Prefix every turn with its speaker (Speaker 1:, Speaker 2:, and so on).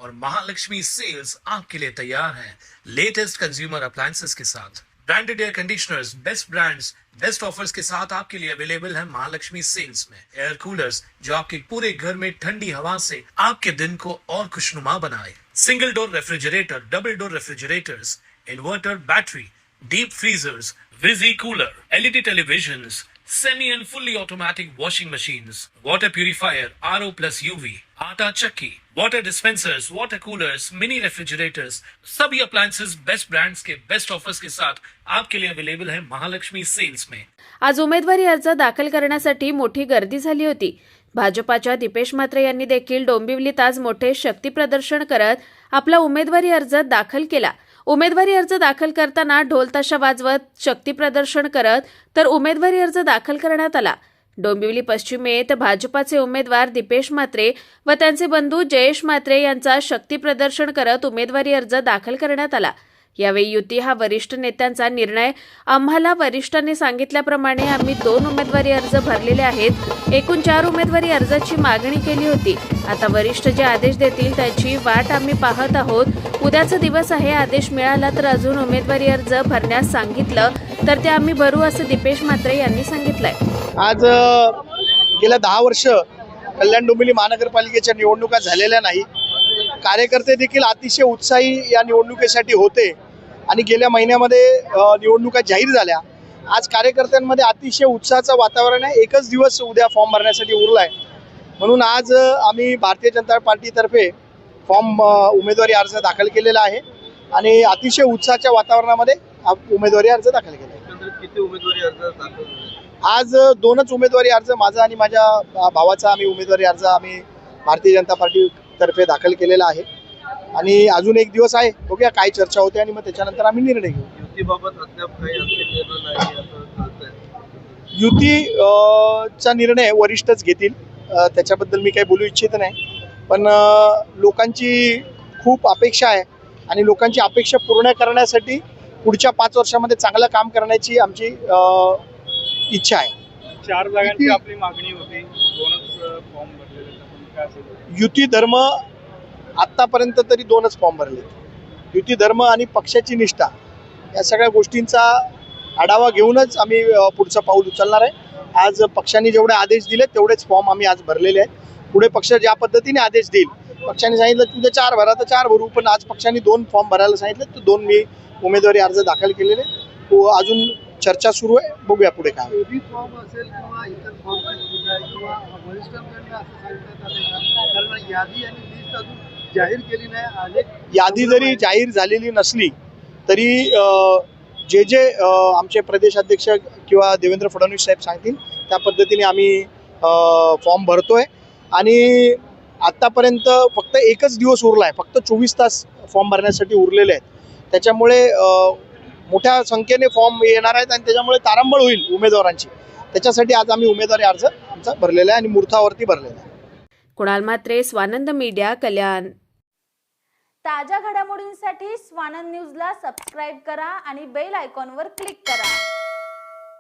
Speaker 1: और महालक्ष्मी सेल्स आपके लिए तैयार है लेटेस्ट कंज्यूमर अप्लायंसेस के साथ। Branded air conditioners, best brands, best offers के साथ आपके लिए अवेलेबल है महालक्ष्मी सेल्स में। एयर कूलर्स जो आपके पूरे घर में ठंडी हवा से आपके दिन को और खुशनुमा बनाए। Single door refrigerator, double door refrigerators, inverter battery, deep freezers, विजी cooler, LED televisions, semi and fully automatic washing machines, water purifier, RO plus UV, आटा चक्की, water dispensers, water coolers, mini refrigerators, सभी अप्लायंसेस बेस्ट ब्रांड्स के best offers के साथ आपके लिए available है महालक्ष्मी सेल्स में।
Speaker 2: आज उमेदवारी अर्ज दाखल करण्यासाठी मोठी गर्दी झाली होती। भाजपाच्या दीपेश म्हात्रे यांनी देखील डोंबिवलीत आज मोठे शक्ती प्रदर्शन करत आपला उमेदवारी अर्ज दाखल केला। उमेदवारी अर्ज दाखल करताना ढोल ताशा वाजवत शक्ती प्रदर्शन करत तर उमेदवारी अर्ज दाखल करण्यात आला। डोंबिवली पश्चिमेत भाजपाचे उमेदवार दीपेश म्हात्रे व त्यांचे बंधू जयेश म्हात्रे यांचा शक्ती प्रदर्शन करत उमेदवारी अर्ज दाखल करण्यात आला। यावेळी युती हा वरिष्ठ नेत्यांचा निर्णय। आम्हाला वरिष्ठांनी सांगितल्याप्रमाणे आम्ही 2 उमेदवारी अर्ज भरलेले आहेत। एकूण 4 उमेदवारी अर्जाची मागणी केली होती। आता वरिष्ठ जे आदेश देतील त्याची वाट आम्ही पाहत आहोत। उद्याचा दिवस आहे, आदेश मिळाला तर अजून उमेदवारी अर्ज भरण्यास सांगितलं तर ते आम्ही भरू असं दीपेश म्हात्रे यांनी सांगितलंय।
Speaker 3: आज गेल्या 10 वर्ष कल्याण डोंबिवली महानगरपालिकेच्या निवडणुका झालेल्या नाही। कार्यकर्ते देखील अतिशय उत्साही या निवडणुकीसाठी होते आणि गेल्या महिन्यामध्ये निवडणुका जाहीर झाल्या। आज कार्यकर्त्यांमध्ये अतिशय उत्साहाचं वातावरण आहे। एकच दिवस उद्या फॉर्म भरण्यासाठी उरला आहे, म्हणून आज आम्ही भारतीय जनता पार्टीतर्फे फॉर्म उमेदवारी अर्ज दाखल केलेला आहे आणि अतिशय उत्साहाच्या वातावरणामध्ये उमेदवारी अर्ज दाखल केला आहे।
Speaker 4: किती उमेदवारी अर्ज दाखल?
Speaker 3: आज 2च उमेदवारी अर्ज, माझा आणि माझ्या भावाचा आम्ही उमेदवारी अर्ज आम्ही भारतीय जनता पार्टी तर्फे दाखल केलेला आहे आणि अजून एक दिवस आहे, बघूया काय चर्चा होते आणि मग त्याच्यानंतर आम्ही निर्णय घेऊ।
Speaker 4: युतीबाबत अद्याप काही अंतिम निर्णय नाही असं कळतंय।
Speaker 3: युतीचा निर्णय वरिष्ठच घेतील, त्याच्याबद्दल मी काही बोलू इच्छित नाही, पण लोकांची खूप अपेक्षा आहे आणि लोकांची अपेक्षा पूर्ण करण्यासाठी पुढच्या 5 वर्षामध्ये चांगलं काम करण्याची आमची इच्छा आहे।
Speaker 4: 4 जागांची आपली मागणी होती, 2च फॉर्म भरलेले आहेत।
Speaker 3: युती धर्म आतापर्यंत तरी 2च फॉर्म भरले। युती धर्म आणि पक्षाची निष्ठा या सगळ्या गोष्टींचा आढावा घेऊनच आम्ही पुढचं पाऊल उचलणार आहे। आज पक्षाने जेवढे आदेश दिले तेवढेच फॉर्म आम्ही आज भरलेले आहेत। पुढे पक्ष ज्या पद्धतीने आदेश देईल, पक्षाने सांगितलं तुझे 4 भरा तर 4 भरू, पण आज पक्षाने 2 फॉर्म भरायला सांगितले तर 2 मी उमेदवारी अर्ज दाखल केलेले। तो अजून चर्चा सुरू आहे, बघूया पुढे काय।
Speaker 4: फॉर्म असेल किंवा इतर फॉर्म किंवा वरिष्ठांकडून असं सांगितलं यादी आणि लिस्ट अजून जाहीर केली नाही।
Speaker 3: यादी जरी जाहीर झालेली नसली तरी जे आमचे प्रदेशाध्यक्ष किंवा देवेंद्र फडणवीस साहेब सांगतील त्या पद्धतीने आम्ही फॉर्म भरतोय आणि आतापर्यंत फक्त एकच दिवस उरला आहे, फक्त 24 तास फॉर्म भरण्यासाठी उरलेले आहेत। त्याच्यामुळे मोठ्या संख्येने फॉर्म येणार आहेत आणि त्याच्यामुळे तारांबळ होईल उमेदवारांची। त्याच्यासाठी आज आम्ही उमेदवारी अर्ज आमचा भरलेला आहे आणि मुहूर्तावरती भरलेला आहे।
Speaker 2: कुणाल म्हात्रे, स्वानंद मीडिया, कल्याण।
Speaker 5: ताज्या घडामोडींसाठी स्वानंद न्यूजला सबस्क्राईब करा आणि बेल आयकॉनवर क्लिक करा।